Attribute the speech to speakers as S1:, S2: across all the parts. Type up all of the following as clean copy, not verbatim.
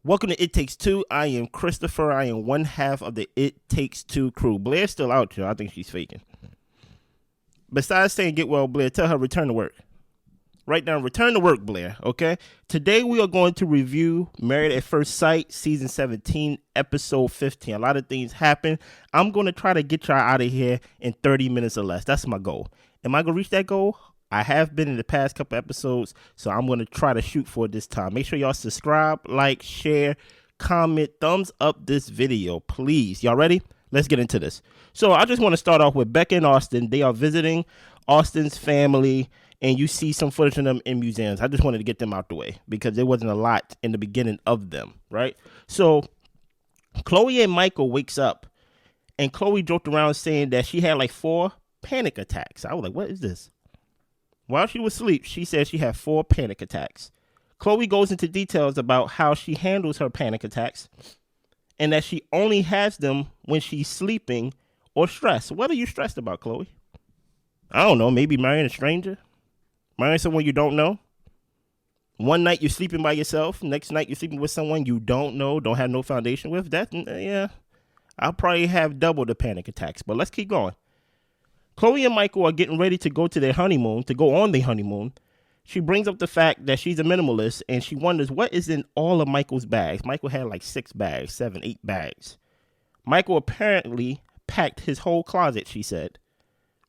S1: Welcome to It Takes Two. I am Christopher. I am one half of the It Takes Two crew. Blair's still out here. I think she's faking. Besides saying get well, Blair, tell her return to work. Right now, return to work, Blair, okay? Today we are going to review Married at First Sight, Season 17, Episode 15. A lot of things happen. I'm going to try to get y'all out of here in 30 minutes or less. That's my goal. Am I going to reach that goal? I have been in the past couple episodes, so I'm going to try to shoot for it this time. Make sure y'all subscribe, like, share, comment, thumbs up this video, please. Y'all ready? Let's get into this. So I just want to start off with Becca and Austin. They are visiting Austin's family, and you see some footage of them in museums. I just wanted to get them out the way because there wasn't a lot in the beginning of them, right? So Chloe and Michael wakes up, and Chloe joked around saying that she had like 4 panic attacks. I was like, what is this? While she was asleep, she said she had 4 panic attacks. Chloe goes into details about how she handles her panic attacks and that she only has them when she's sleeping or stressed. What are you stressed about, Chloe? I don't know. Maybe marrying a stranger? Marrying someone you don't know? One night you're sleeping by yourself. Next night you're sleeping with someone you don't know, don't have no foundation with. Yeah, I'll probably have double the panic attacks. But let's keep going. Chloe and Michael are getting ready to go on their honeymoon. She brings up the fact that she's a minimalist, and she wonders what is in all of Michael's bags. Michael had like 6 bags, 7, 8 bags. Michael apparently packed his whole closet, she said,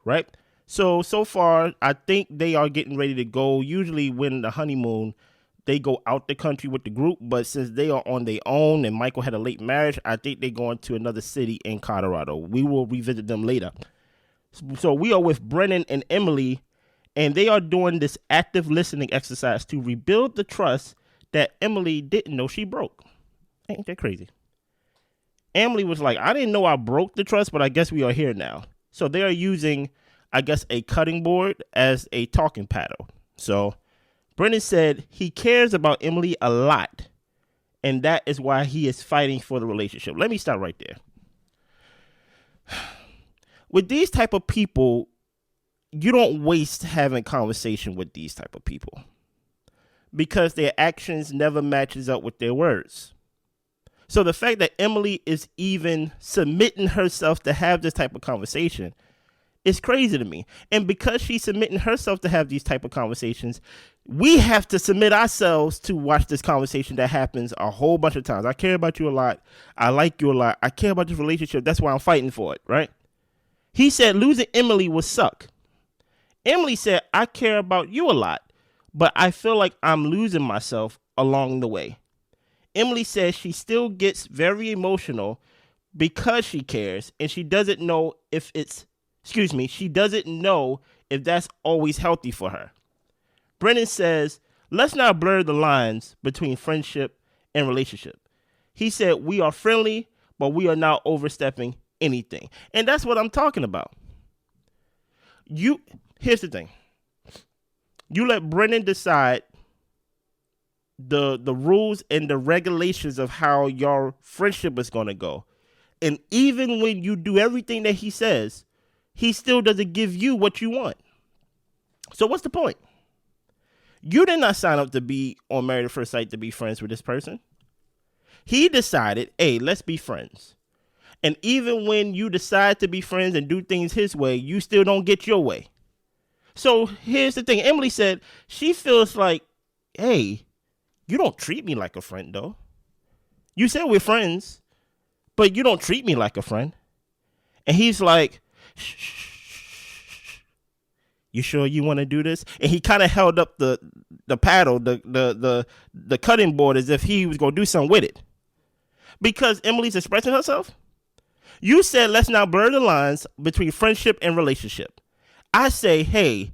S1: right? So far, I think they are getting ready to go. Usually when the honeymoon, they go out the country with the group, but since they are on their own and Michael had a late marriage, I think they're going to another city in Colorado. We will revisit them later. So we are with Brennan and Emily, and they are doing this active listening exercise to rebuild the trust that Emily didn't know she broke. Ain't that crazy? Emily was like, I didn't know I broke the trust, but I guess we are here now. So they are using, I guess, a cutting board as a talking paddle. So Brennan said he cares about Emily a lot, and that is why he is fighting for the relationship. Let me stop right there. With these type of people, you don't waste having conversation with these type of people because their actions never matches up with their words. So the fact that Emily is even submitting herself to have this type of conversation is crazy to me. And because she's submitting herself to have these type of conversations, we have to submit ourselves to watch this conversation that happens a whole bunch of times. I care about you a lot. I like you a lot. I care about this relationship. That's why I'm fighting for it, right? He said losing Emily would suck. Emily said, I care about you a lot, but I feel like I'm losing myself along the way. Emily says she still gets very emotional because she cares, and she doesn't know if that's always healthy for her. Brennan says, let's not blur the lines between friendship and relationship. He said, we are friendly, but we are not overstepping anything. And that's what I'm talking about. Here's the thing. You let Brennan decide the rules and the regulations of how your friendship is going to go. And even when you do everything that he says, he still doesn't give you what you want. So what's the point? You did not sign up to be on Married at First Sight to be friends with this person. He decided, hey, let's be friends. And even when you decide to be friends and do things his way, you still don't get your way. So here's the thing. Emily said she feels like, hey, you don't treat me like a friend, though. You said we're friends, but you don't treat me like a friend. And he's like, shh, you sure you want to do this? And he kind of held up the paddle, the cutting board, as if he was going to do something with it. Because Emily's expressing herself. You said, let's not blur the lines between friendship and relationship. I say, hey,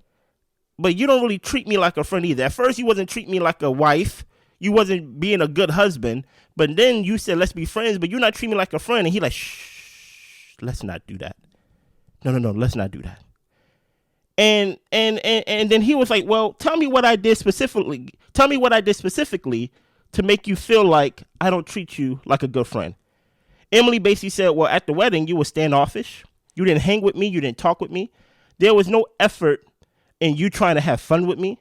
S1: but you don't really treat me like a friend either. At first, you wasn't treating me like a wife. You wasn't being a good husband. But then you said, let's be friends, but you're not treating me like a friend. And he like, shh, let's not do that. No, let's not do that. And then he was like, well, tell me what I did specifically. Tell me what I did specifically to make you feel like I don't treat you like a good friend. Emily basically said, well, at the wedding, you were standoffish. You didn't hang with me. You didn't talk with me. There was no effort in you trying to have fun with me,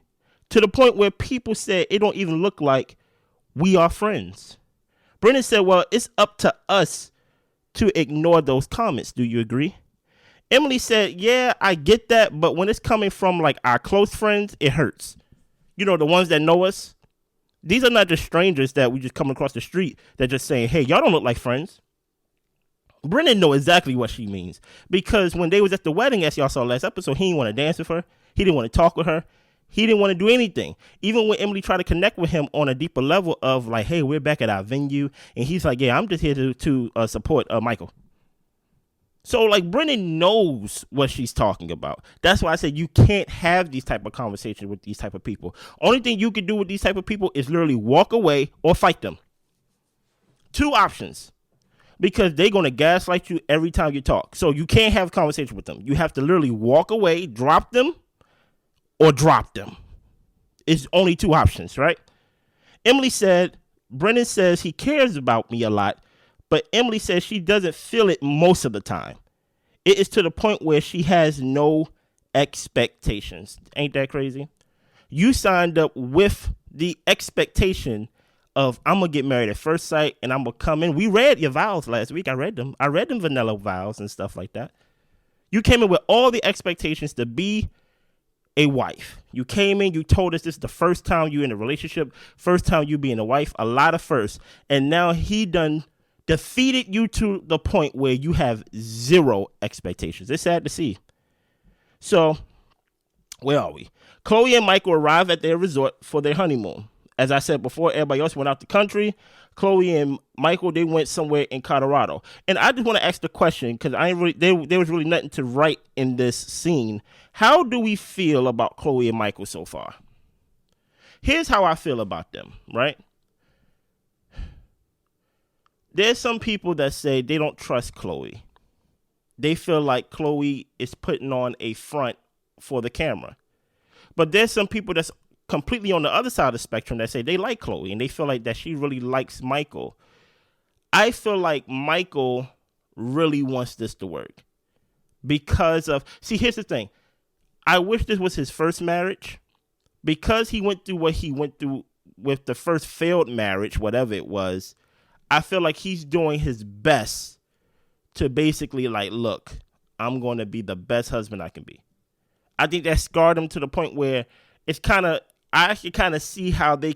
S1: to the point where people said it don't even look like we are friends. Brennan said, well, it's up to us to ignore those comments. Do you agree? Emily said, yeah, I get that, but when it's coming from like our close friends, it hurts. You know, the ones that know us. These are not just strangers that we just come across the street that just saying, hey, y'all don't look like friends. Brennan know exactly what she means, because when they was at the wedding, as y'all saw last episode, he didn't want to dance with her. He didn't want to talk with her. He didn't want to do anything. Even when Emily tried to connect with him on a deeper level of like, hey, we're back at our venue. And he's like, yeah, I'm just here to support Michael. So like Brennan knows what she's talking about. That's why I said you can't have these type of conversations with these type of people. Only thing you can do with these type of people is literally walk away or fight them. Two options. Because they're going to gaslight you every time you talk. So you can't have a conversation with them. You have to literally walk away, drop them, or drop them. It's only two options, right? Emily said, Brennan says he cares about me a lot, but Emily says she doesn't feel it most of the time. It is to the point where she has no expectations. Ain't that crazy? You signed up with the expectation of I'm going to get married at first sight and I'm going to come in. We read your vows last week. I read them. I read them vanilla vows and stuff like that. You came in with all the expectations to be a wife. You came in, you told us this is the first time you in a relationship, first time you being a wife, a lot of firsts. And now he done defeated you to the point where you have zero expectations. It's sad to see. So, where are we? Chloe and Michael arrived at their resort for their honeymoon. As I said before, everybody else went out the country. Chloe and Michael, they went somewhere in Colorado. And I just want to ask the question, because there was really nothing to write in this scene. How do we feel about Chloe and Michael so far? Here's how I feel about them, right? There's some people that say they don't trust Chloe. They feel like Chloe is putting on a front for the camera. But there's some people that's completely on the other side of the spectrum that say they like Chloe and they feel like that she really likes Michael. I feel like Michael really wants this to work because of, see, here's the thing. I wish this was his first marriage, because he went through what he went through with the first failed marriage, whatever it was. I feel like he's doing his best to basically like, look, I'm going to be the best husband I can be. I think that scarred him to the point where it's kind of, I actually kind of see how they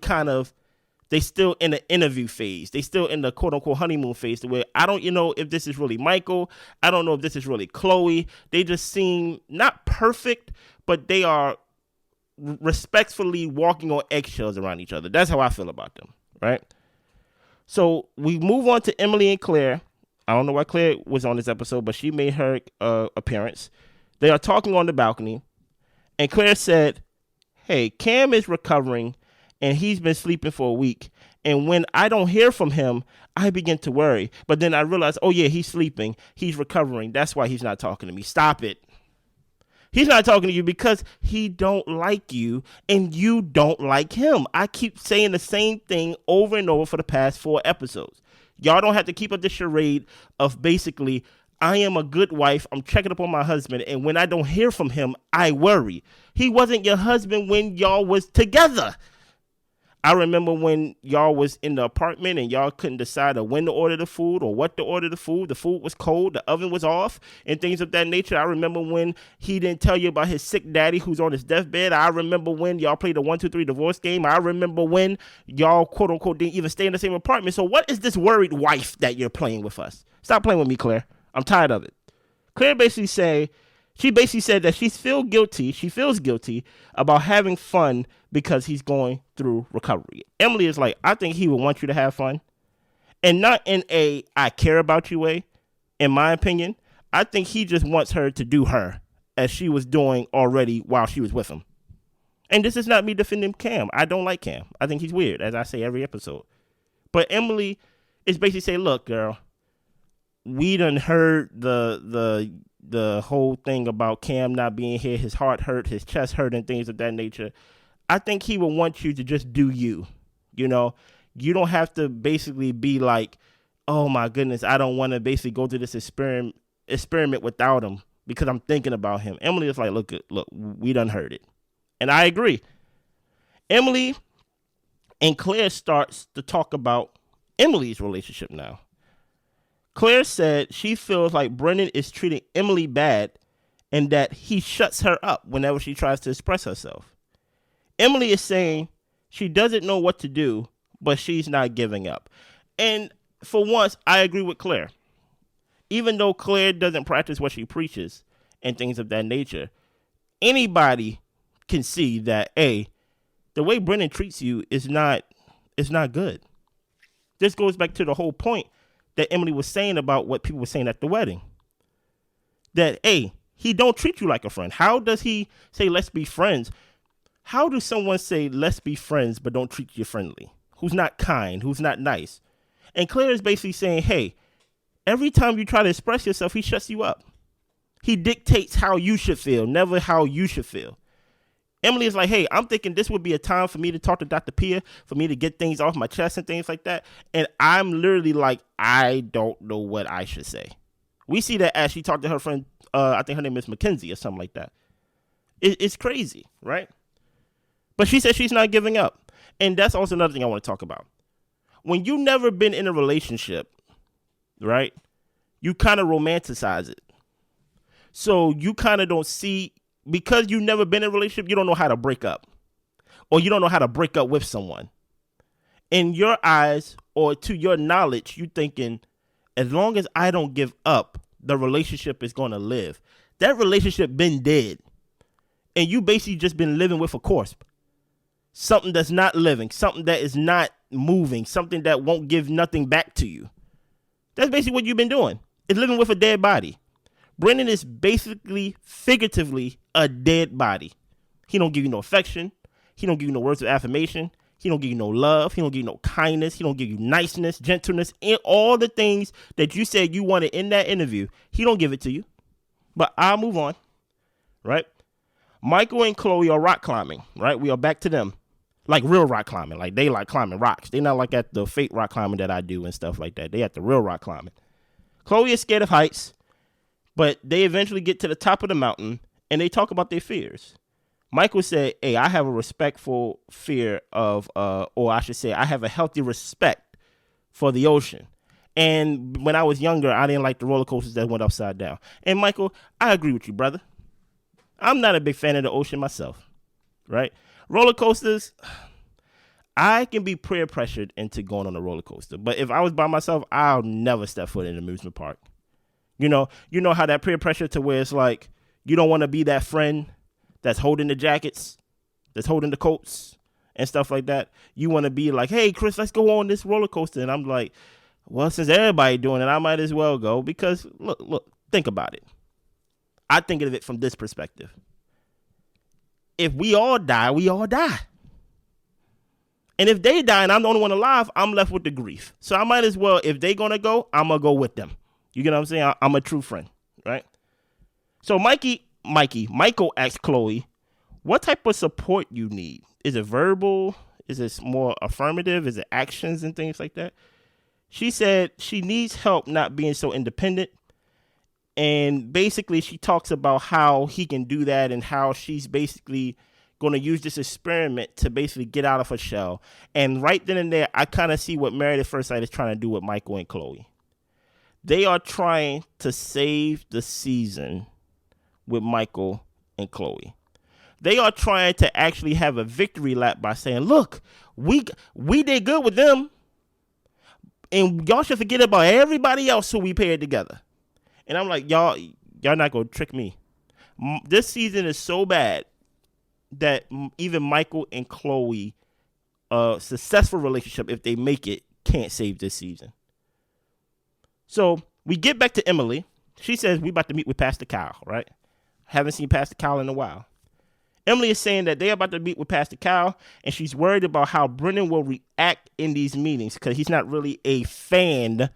S1: still in the interview phase. They still in the quote unquote honeymoon phase to where I don't, if this is really Michael. I don't know if this is really Chloe. They just seem not perfect, but they are respectfully walking on eggshells around each other. That's how I feel about them, right? So we move on to Emily and Claire. I don't know why Claire was on this episode, but she made her appearance. They are talking on the balcony, and Claire said, hey, Cam is recovering and he's been sleeping for a week. And when I don't hear from him, I begin to worry. But then I realize, oh yeah, he's sleeping. He's recovering. That's why he's not talking to me. Stop it. He's not talking to you because he don't like you and you don't like him. I keep saying the same thing over and over for the past 4 episodes. Y'all don't have to keep up the charade of basically, I am a good wife. I'm checking up on my husband. And when I don't hear from him, I worry. He wasn't your husband when y'all was together. I remember when y'all was in the apartment and y'all couldn't decide on when to order the food or what to order the food. The food was cold. The oven was off and things of that nature. I remember when he didn't tell you about his sick daddy who's on his deathbed. I remember when y'all played the 1, 2, 3 divorce game. I remember when y'all quote unquote didn't even stay in the same apartment. So what is this worried wife that you're playing with us? Stop playing with me, Claire. I'm tired of it. Claire basically said that she feels guilty about having fun because he's going through recovery. Emily is like, I think he would want you to have fun. And not in a I care about you way, in my opinion. I think he just wants her to do her as she was doing already while she was with him. And this is not me defending Cam. I don't like Cam. I think he's weird, as I say every episode. But Emily is basically saying, look, girl, we done heard the whole thing about Cam not being here, his heart hurt, his chest hurt, and things of that nature. I think he would want you to just do you. You don't have to basically be like, oh my goodness, I don't want to basically go through this experiment without him because I'm thinking about him. Emily is like, look, we done heard it. And I agree. Emily and Claire starts to talk about Emily's relationship now. Claire said she feels like Brennan is treating Emily bad and that he shuts her up whenever she tries to express herself. Emily is saying she doesn't know what to do, but she's not giving up. And for once, I agree with Claire. Even though Claire doesn't practice what she preaches and things of that nature, anybody can see that, hey, the way Brennan treats you is not good. This goes back to the whole point that Emily was saying about what people were saying at the wedding. That, hey, he don't treat you like a friend. How does he say, let's be friends? How does someone say, let's be friends, but don't treat you friendly? Who's not kind, who's not nice? And Claire is basically saying, hey, every time you try to express yourself, he shuts you up. He dictates how you should feel, never how you should feel. Emily is like, hey, I'm thinking this would be a time for me to talk to Dr. Pia, for me to get things off my chest and things like that. And I'm literally like, I don't know what I should say. We see that as she talked to her friend, I think her name is Mackenzie or something like that. It's crazy, right? But she said she's not giving up. And that's also another thing I want to talk about. When you've never been in a relationship, right, you kind of romanticize it. So you kind of don't see, because you've never been in a relationship, you don't know how to break up. Or you don't know how to break up with someone. In your eyes, or to your knowledge, you thinking, as long as I don't give up, the relationship is going to live. That relationship been dead. And you basically just been living with a corpse. Something that's not living. Something that is not moving. Something that won't give nothing back to you. That's basically what you've been doing. It's living with a dead body. Brennan is basically, figuratively, a dead body. He don't give you no affection. He don't give you no words of affirmation. He don't give you no love. He don't give you no kindness. He don't give you niceness, gentleness, and all the things that you said you wanted in that interview. He don't give it to you. But I'll move on, right? Michael and Chloe are rock climbing, right? We are back to them. Like real rock climbing. Like they like climbing rocks. They not like at the fake rock climbing that I do and stuff like that. They at the real rock climbing. Chloe is scared of heights, but they eventually get to the top of the mountain and they talk about their fears. Michael said, hey, I have a respectful fear of, or I should say, I have a healthy respect for the ocean. And when I was younger, I didn't like the roller coasters that went upside down. And Michael, I agree with you, brother. I'm not a big fan of the ocean myself, right? Roller coasters, I can be peer pressured into going on a roller coaster. But if I was by myself, I'll never step foot in an amusement park. You know how that peer pressure to where it's like, you don't want to be that friend that's holding the jackets, that's holding the coats and stuff like that. You want to be like, hey, Chris, let's go on this roller coaster. And I'm like, well, since everybody doing it, I might as well go. Because look, think about it. I think of it from this perspective. If we all die, we all die. And if they die and I'm the only one alive, I'm left with the grief. So I might as well, if they going to go, I'm going to go with them. You get what I'm saying? I'm a true friend, right? So Michael asked Chloe, what type of support you need? Is it verbal? Is it more affirmative? Is it actions and things like that? She said she needs help not being so independent. And basically she talks about how he can do that and how she's basically going to use this experiment to basically get out of her shell. And right then and there, I kind of see what Married at First Sight is trying to do with Michael and Chloe. They are trying to save the season with Michael and Chloe. They are trying to actually have a victory lap by saying, look, we did good with them. And y'all should forget about everybody else who we paired together. And I'm like, y'all not going to trick me. This season is so bad that even Michael and Chloe, a successful relationship, if they make it, can't save this season. So we get back to Emily. She says we about to meet with Pastor Kyle, right? Haven't seen Pastor Kyle in a while. Emily is saying that they're about to meet with Pastor Kyle, and she's worried about how Brennan will react in these meetings because he's not really a fan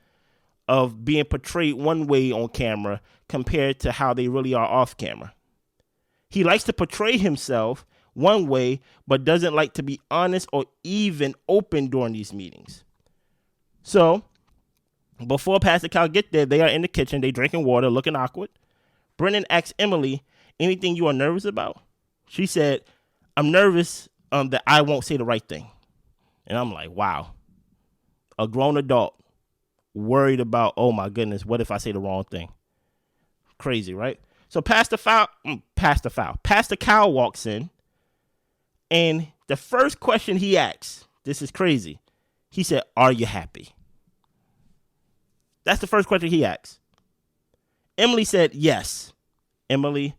S1: of being portrayed one way on camera compared to how they really are off camera. He likes to portray himself one way, but doesn't like to be honest or even open during these meetings. So before Pastor Kyle get there, they are in the kitchen. They drinking water, looking awkward. Brennan asks Emily, anything you are nervous about? She said, I'm nervous that I won't say the right thing. And I'm like, wow. A grown adult worried about, oh my goodness, what if I say the wrong thing? Crazy, right? So Pastor Cal walks in, and the first question he asks, this is crazy. He said, "Are you happy?" That's the first question he asks. Emily said, "Yes." Emily,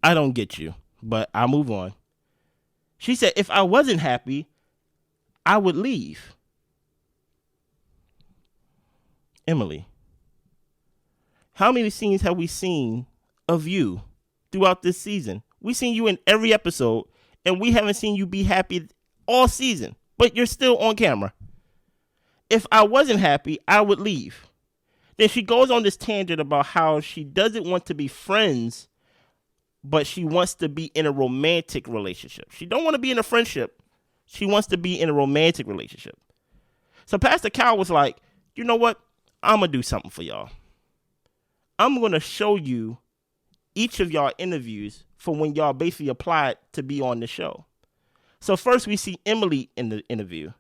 S1: I don't get you, but I'll move on. She said, "If I wasn't happy, I would leave." Emily, how many scenes have we seen of you throughout this season? We've seen you in every episode, and we haven't seen you be happy all season, but you're still on camera. If I wasn't happy, I would leave. Then she goes on this tangent about how she doesn't want to be friends, but she wants to be in a romantic relationship. She don't want to be in a friendship. She wants to be in a romantic relationship. So Pastor Cal was like, you know what? I'm going to do something for y'all. I'm going to show you each of y'all interviews for when y'all basically applied to be on the show. So first we see Emily in the interview.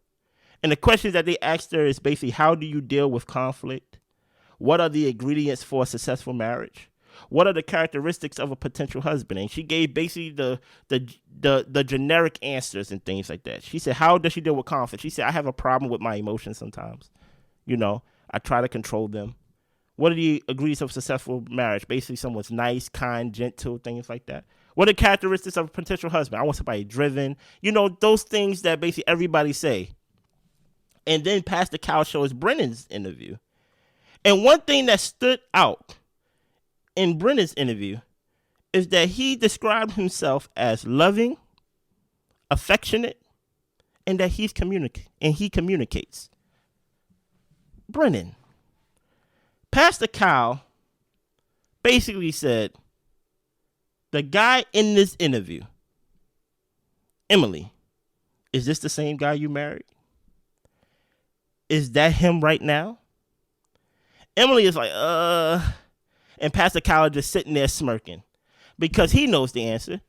S1: And the questions that they asked her is basically, how do you deal with conflict? What are the ingredients for a successful marriage? What are the characteristics of a potential husband? And she gave basically the generic answers and things like that. She said, how does she deal with conflict? She said, I have a problem with my emotions sometimes. I try to control them. What are the ingredients of a successful marriage? Basically, someone's nice, kind, gentle, things like that. What are the characteristics of a potential husband? I want somebody driven. Those things that basically everybody say. And then Pastor Cal shows Brennan's interview. And one thing that stood out in Brennan's interview is that he described himself as loving, affectionate, and that he communicates. Brennan, Pastor Cal basically said, the guy in this interview, Emily, is this the same guy you married? Is that him right now? Emily is like, and Pastor Cal just sitting there smirking because he knows the answer.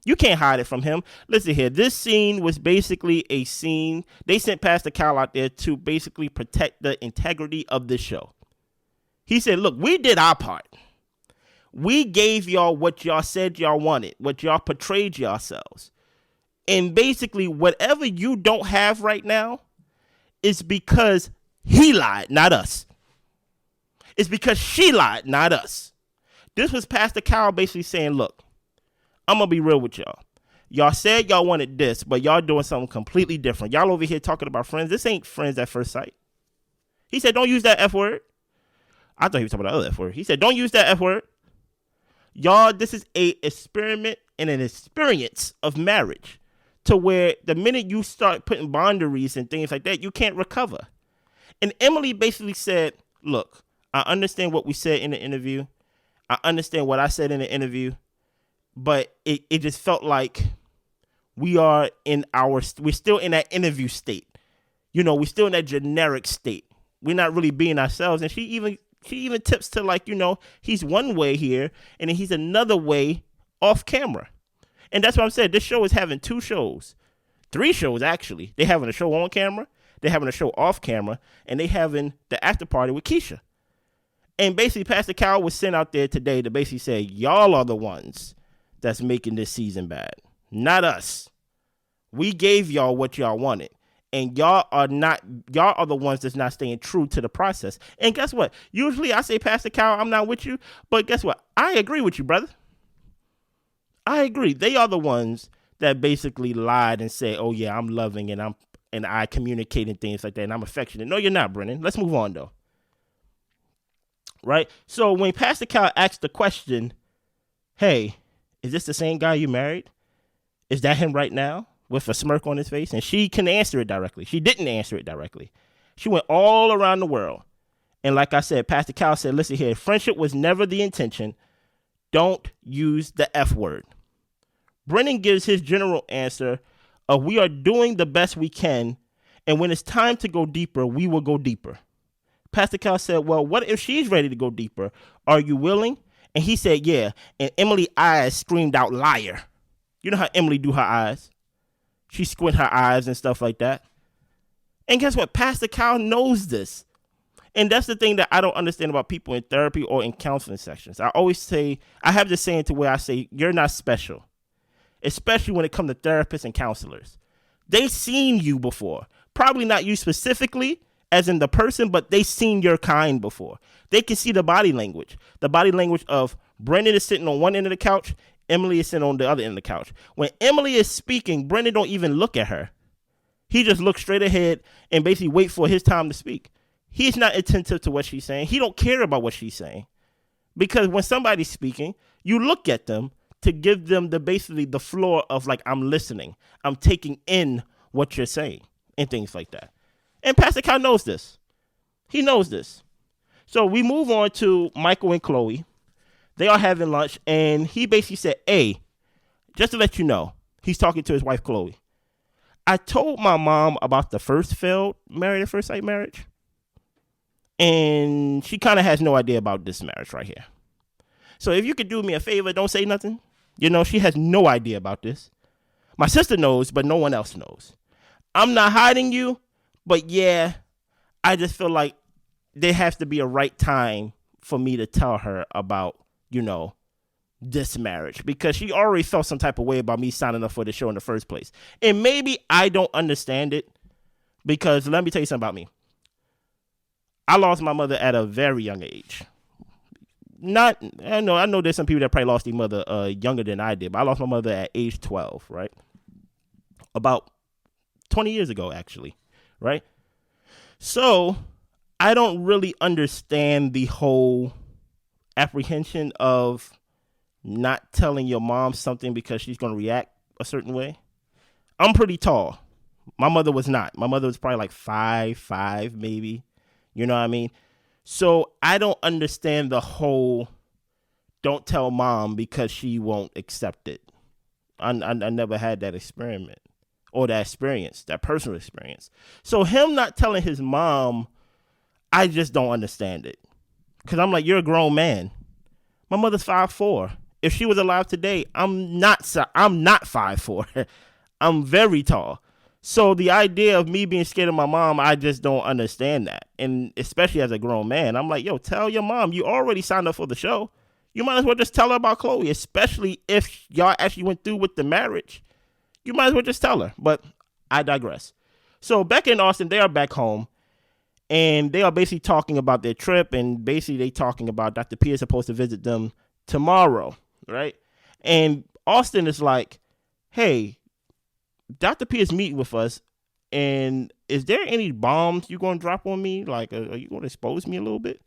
S1: You can't hide it from him. Listen here, this scene was basically a scene. They sent Pastor Cal out there to basically protect the integrity of the show. He said, look, we did our part. We gave y'all what y'all said y'all wanted, what y'all portrayed yourselves. And basically, whatever you don't have right now is because he lied, not us. It's because she lied, not us. This was Pastor Cal basically saying, look, I'm going to be real with y'all. Y'all said y'all wanted this, but y'all doing something completely different. Y'all over here talking about friends. This ain't friends at first sight. He said, don't use that F word. I thought he was talking about the other F word. He said, don't use that F word. Y'all, this is a experiment and an experience of marriage to where the minute you start putting boundaries and things like that, you can't recover. And Emily basically said, look, I understand what we said in the interview. I understand what I said in the interview. But it just felt like we're still in that interview state. We're still in that generic state. We're not really being ourselves. And she even tips to like, he's one way here and then he's another way off camera. And that's what I'm saying. This show is having 2 shows, 3 shows actually. They're having a show on camera, they're having a show off camera, and they having the after party with Keisha. And basically Pastor Cal was sent out there today to basically say, y'all are the ones that's making this season bad, not us. We gave y'all what y'all wanted, and y'all are the ones that's not staying true to the process. And guess what? Usually I say, Pastor Cal, I'm not with you, but guess what? I agree with you, brother. I agree. They are the ones that basically lied and said, oh yeah, I'm loving and I communicate and things like that, and I'm affectionate. No, you're not, Brennan. Let's move on though. Right? So when Pastor Cal asked the question, hey, is this the same guy you married? Is that him right now? With a smirk on his face? And she can answer it directly. She didn't answer it directly. She went all around the world. And like I said, Pastor Cal said, listen here, friendship was never the intention. Don't use the F word. Brennan gives his general answer of we are doing the best we can. And when it's time to go deeper, we will go deeper. Pastor Cal said, well, what if she's ready to go deeper? Are you willing? And he said, yeah. And Emily's eyes screamed out, liar. You know how Emily do her eyes? She squint her eyes and stuff like that. And guess what? Pastor Kyle knows this. And that's the thing that I don't understand about people in therapy or in counseling sessions. I always say, I have this saying to where I say, you're not special, especially when it comes to therapists and counselors. They've seen you before. Probably not you specifically, as in the person, but they've seen your kind before. They can see the body language. The body language of Brennan is sitting on one end of the couch, Emily is sitting on the other end of the couch. When Emily is speaking, Brennan don't even look at her. He just looks straight ahead and basically wait for his time to speak. He's not attentive to what she's saying. He don't care about what she's saying. Because when somebody's speaking, you look at them to give them basically the floor of like, I'm listening. I'm taking in what you're saying and things like that. And Pastor Kyle knows this. He knows this. So we move on to Michael and Chloe. They are having lunch, and he basically said, hey, just to let you know, he's talking to his wife, Chloe. I told my mom about the first failed married at first sight marriage. And she kind of has no idea about this marriage right here. So if you could do me a favor, don't say nothing. She has no idea about this. My sister knows, but no one else knows. I'm not hiding you, but yeah, I just feel like there has to be a right time for me to tell her about, this marriage. Because she already felt some type of way about me signing up for the show in the first place. And maybe I don't understand it, because let me tell you something about me. I lost my mother at a very young age. I know there's some people that probably lost their mother younger than I did, but I lost my mother at age 12, right? About 20 years ago, actually, right? So I don't really understand the whole apprehension of not telling your mom something because she's going to react a certain way. I'm pretty tall. My mother was not. My mother was probably like 5'5", maybe. You know what I mean? So I don't understand the whole don't tell mom because she won't accept it. I never had that experiment or that experience, that personal experience. So him not telling his mom, I just don't understand it. Because I'm like, you're a grown man. My mother's 5'4". If she was alive today, I'm not 5'4". I'm very tall. So the idea of me being scared of my mom, I just don't understand that. And especially as a grown man, I'm like, yo, tell your mom you already signed up for the show. You might as well just tell her about Chloe, especially if y'all actually went through with the marriage. You might as well just tell her. But I digress. So Becca and Austin, they are back home. And they are basically talking about their trip. And basically they talking about Dr. P is supposed to visit them tomorrow, right? And Austin is like, hey, Dr. P is meeting with us, and is there any bombs you going to drop on me? Like, are you going to expose me a little bit?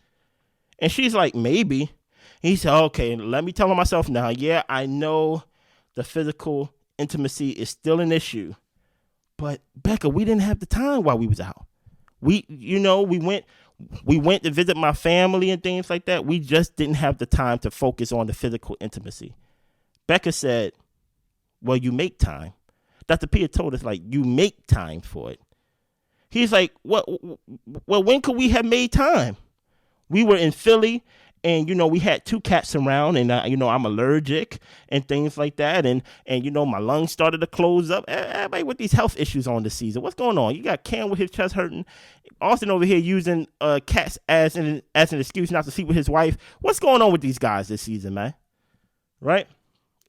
S1: And she's like, maybe. He said, okay, let me tell myself now. Yeah, I know the physical intimacy is still an issue, but Becca, we didn't have the time while we was out. We went to visit my family and things like that. We just didn't have the time to focus on the physical intimacy. Becca said, well, you make time. Dr. P told us, like, you make time for it. He's like, well, when could we have made time? We were in Philly, and, we had 2 cats around, and, I'm allergic and things like that. And my lungs started to close up. Everybody with these health issues on this season. What's going on? You got Cam with his chest hurting. Austin over here using cats as an excuse not to sleep with his wife. What's going on with these guys this season, man? Right?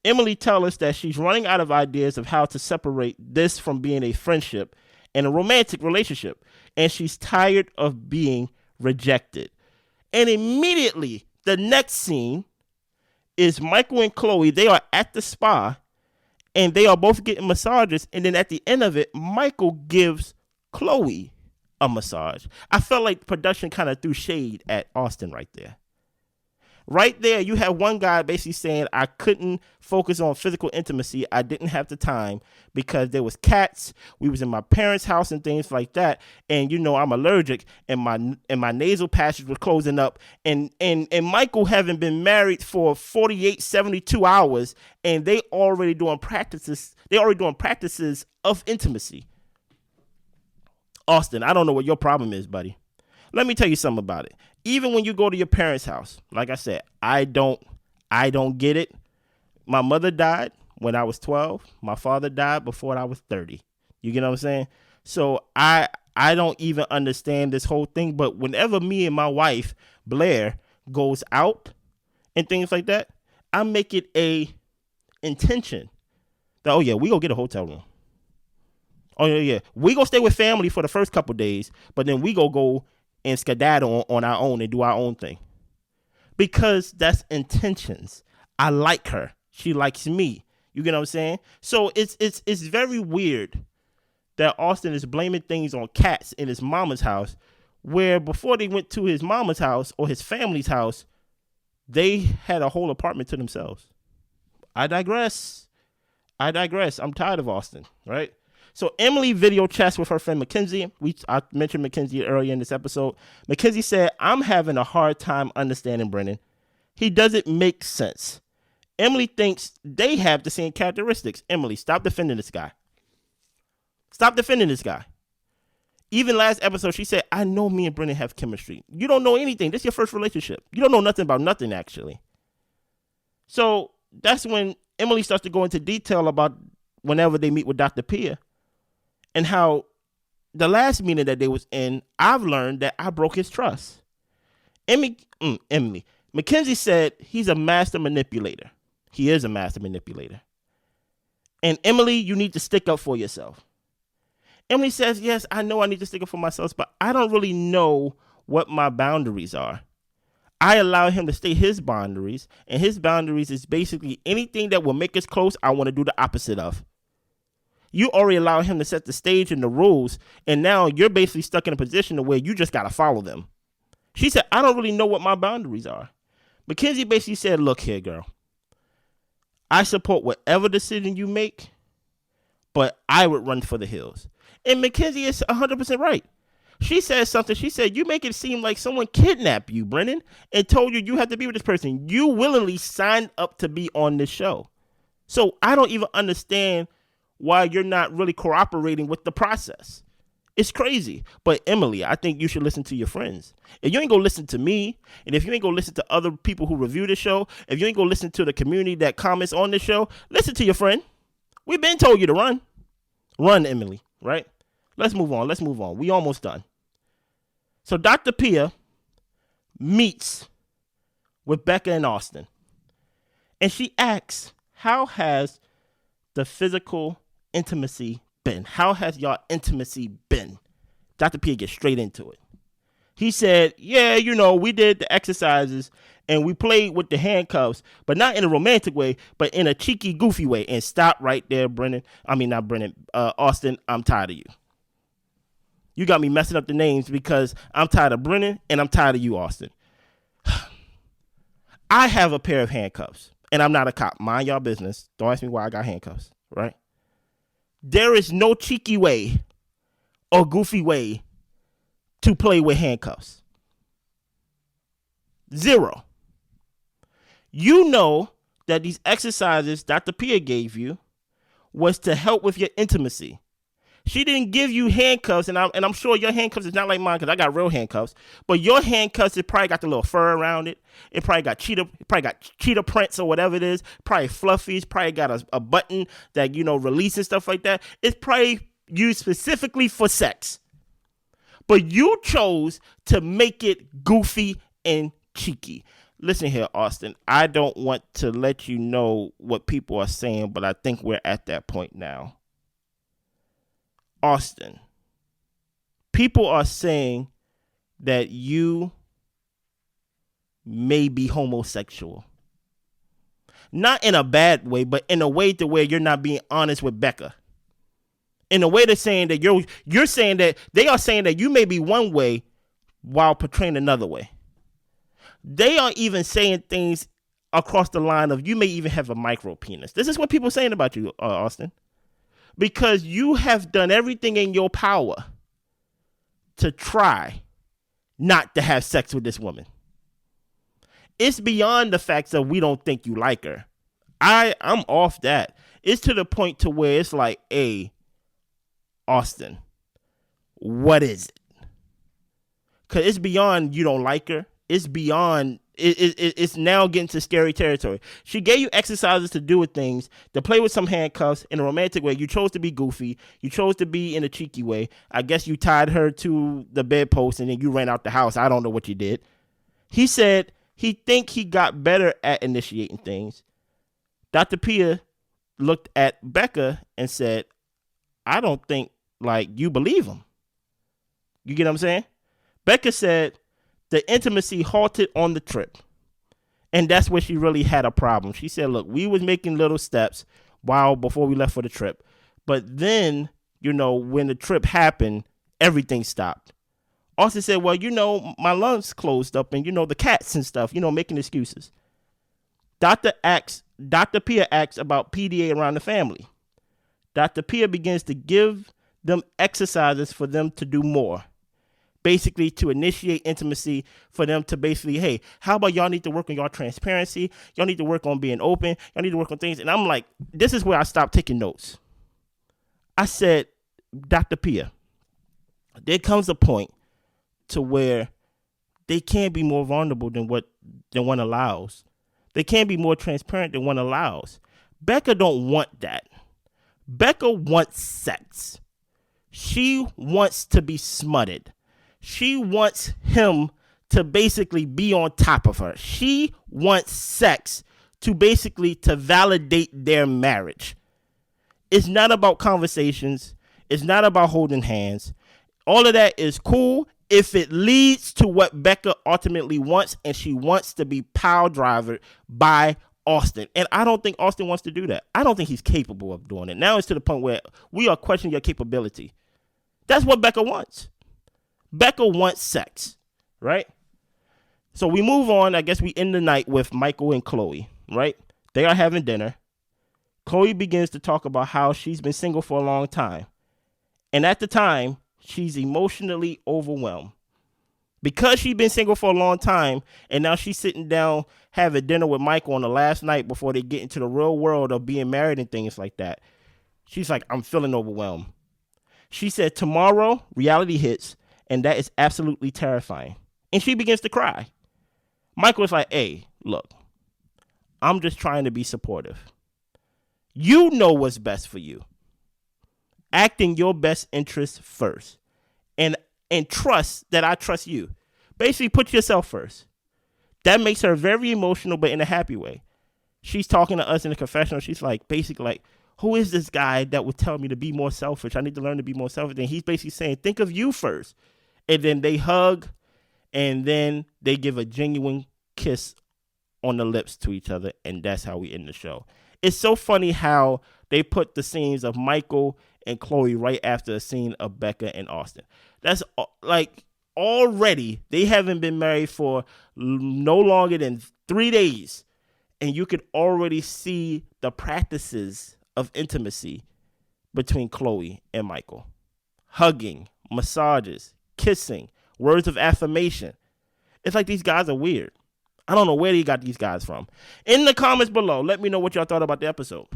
S1: Emily tells us that she's running out of ideas of how to separate this from being a friendship and a romantic relationship. And she's tired of being rejected. And immediately, the next scene is Michael and Chloe. They are at the spa, and they are both getting massages. And then at the end of it, Michael gives Chloe a massage. I felt like production kind of threw shade at Austin right there. Right there, you have one guy basically saying, I couldn't focus on physical intimacy. I didn't have the time because there was cats. We was in my parents' house and things like that. And, I'm allergic, and my nasal passage was closing up. And Michael having been married for 48, 72 hours, and they already doing practices. They already doing practices of intimacy. Austin, I don't know what your problem is, buddy. Let me tell you something about it. Even when you go to your parents' house, like I said, I don't get it. My mother died when I was 12. My father died before I was 30. You get what I'm saying? So I don't even understand this whole thing. But whenever me and my wife Blair goes out and things like that, I make it a intention that, oh yeah, we go get a hotel room. Oh yeah, we go stay with family for the first couple days, but then we go and skedaddle on our own and do our own thing, because that's intentions. I like her, she likes me. You get what I'm saying? So it's very weird that Austin is blaming things on cats in his mama's house, where before they went to his mama's house or his family's house, they had a whole apartment to themselves. I digress. I'm tired of Austin, right? So Emily video chats with her friend Mackenzie. I mentioned Mackenzie earlier in this episode. Mackenzie said, I'm having a hard time understanding Brennan. He doesn't make sense. Emily thinks they have the same characteristics. Emily, stop defending this guy. Even last episode, she said, I know me and Brennan have chemistry. You don't know anything. This is your first relationship. You don't know nothing about nothing, actually. So that's when Emily starts to go into detail about whenever they meet with Dr. Pia and how the last meeting that they was in, I've learned that I broke his trust. Emily. Mackenzie said he's a master manipulator. He is a master manipulator. And Emily, you need to stick up for yourself. Emily says, yes, I know I need to stick up for myself, but I don't really know what my boundaries are. I allow him to state his boundaries, and his boundaries is basically anything that will make us close, I want to do the opposite of. You already allow him to set the stage and the rules, and now you're basically stuck in a position where you just got to follow them. She said, I don't really know what my boundaries are. Mackenzie basically said, look here, girl. I support whatever decision you make, but I would run for the hills. And Mackenzie is 100% right. She said something. She said, you make it seem like someone kidnapped you, Brennan, and told you have to be with this person. You willingly signed up to be on this show. So I don't even understand why you're not really cooperating with the process. It's crazy. But Emily, I think you should listen to your friends. If you ain't gonna listen to me, and if you ain't gonna listen to other people who review the show, if you ain't gonna listen to the community that comments on the show, listen to your friend. We've been told you to run. Run, Emily, right? Let's move on. We almost done. So Dr. Pia meets with Becca and Austin. And she asks, how has the physical intimacy been? How has y'all intimacy been? Dr. Pia gets straight into it. He said, yeah, we did the exercises and we played with the handcuffs, but not in a romantic way, but in a cheeky, goofy way. And stop right there, Austin, I'm tired of you. You got me messing up the names because I'm tired of Brennan and I'm tired of you, Austin. I have a pair of handcuffs and I'm not a cop. Mind y'all business. Don't ask me why I got handcuffs, right? There is no cheeky way or goofy way to play with handcuffs. Zero. You know that these exercises Dr. Pia gave you was to help with your intimacy. She didn't give you handcuffs, and I'm sure your handcuffs is not like mine because I got real handcuffs. But your handcuffs, it probably got the little fur around it. It probably got cheetah prints or whatever it is. Probably fluffy. It's probably got a button that release and stuff like that. It's probably used specifically for sex. But you chose to make it goofy and cheeky. Listen here, Austin. I don't want to let you know what people are saying, but I think we're at that point now. Austin, people are saying that you may be homosexual. Not in a bad way, but in a way to where you're not being honest with Becca. In a way they're saying that you're saying that they are saying that you may be one way while portraying another way. They are even saying things across the line of you may even have a micro penis. This is what people are saying about you, Austin. Because you have done everything in your power to try not to have sex with this woman. It's beyond the fact that we don't think you like her. I'm off that. It's to the point to where it's like, hey, Austin, what is it? Because it's beyond you don't like her. It's beyond It's now getting to scary territory. She gave you exercises to do with things, to play with some handcuffs in a romantic way. You chose to be goofy. You chose to be in a cheeky way. I guess you tied her to the bedpost and then you ran out the house. I don't know what you did. He said he think he got better at initiating things. Dr. Pia looked at Becca and said, I don't think like you believe him. You get what I'm saying? Becca said the intimacy halted on the trip. And that's where she really had a problem. She said, look, we was making little steps before we left for the trip. But then, when the trip happened, everything stopped. Austin said, well, my lungs closed up and, the cats and stuff, making excuses. Dr. Pia asks about PDA around the family. Dr. Pia begins to give them exercises for them to do more. Basically, to initiate intimacy, for them to basically, hey, how about y'all need to work on y'all transparency? Y'all need to work on being open. Y'all need to work on things. And I'm like, this is where I stopped taking notes. I said, Dr. Pia, there comes a point to where they can't be more vulnerable than one allows. They can't be more transparent than one allows. Becca don't want that. Becca wants sex. She wants to be smutted. She wants him to basically be on top of her. She wants sex to validate their marriage. It's not about conversations. It's not about holding hands. All of that is cool if it leads to what Becca ultimately wants, and she wants to be power driver by Austin. And I don't think Austin wants to do that. I don't think he's capable of doing it. Now it's to the point where we are questioning your capability. That's what Becca wants. Becca wants sex, right? So we move on. I guess we end the night with Michael and Chloe, right? They are having dinner. Chloe begins to talk about how she's been single for a long time. And at the time, she's emotionally overwhelmed. Because she's been single for a long time, and now she's sitting down having dinner with Michael on the last night before they get into the real world of being married and things like that. She's like, I'm feeling overwhelmed. She said, tomorrow, reality hits, and that is absolutely terrifying. And she begins to cry. Michael is like, hey, look, I'm just trying to be supportive. You know what's best for you. Act in your best interest first. And trust that I trust you. Basically, put yourself first. That makes her very emotional, but in a happy way. She's talking to us in the confessional. She's like, basically like, who is this guy that would tell me to be more selfish? I need to learn to be more selfish. And he's basically saying, think of you first. And then they hug, and then they give a genuine kiss on the lips to each other, and that's how we end the show. It's so funny how they put the scenes of Michael and Chloe right after a scene of Becca and Austin. That's like already they haven't been married for no longer than 3 days, and you could already see the practices of intimacy between Chloe and Michael. Hugging, massages, kissing, words of affirmation. It's like these guys are weird. I don't know where they got these guys from. In the comments below, let me know what y'all thought about the episode.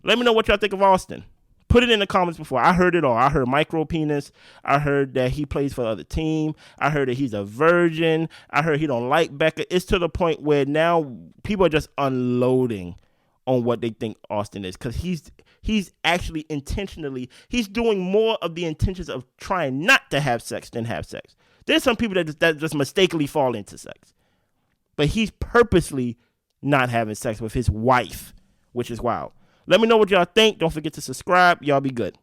S1: Let me know what y'all think of Austin. Put it in the comments before. I heard it all. I heard micro penis. I heard that he plays for the other team. I heard that he's a virgin. I heard he don't like Becca. It's to the point where now people are just unloading on what they think Austin is, because he's actually intentionally, he's doing more of the intentions of trying not to have sex than have sex. There's some people that just mistakenly fall into sex, but he's purposely not having sex with his wife, which is wild. Let me know what y'all think. Don't forget to subscribe. Y'all be good.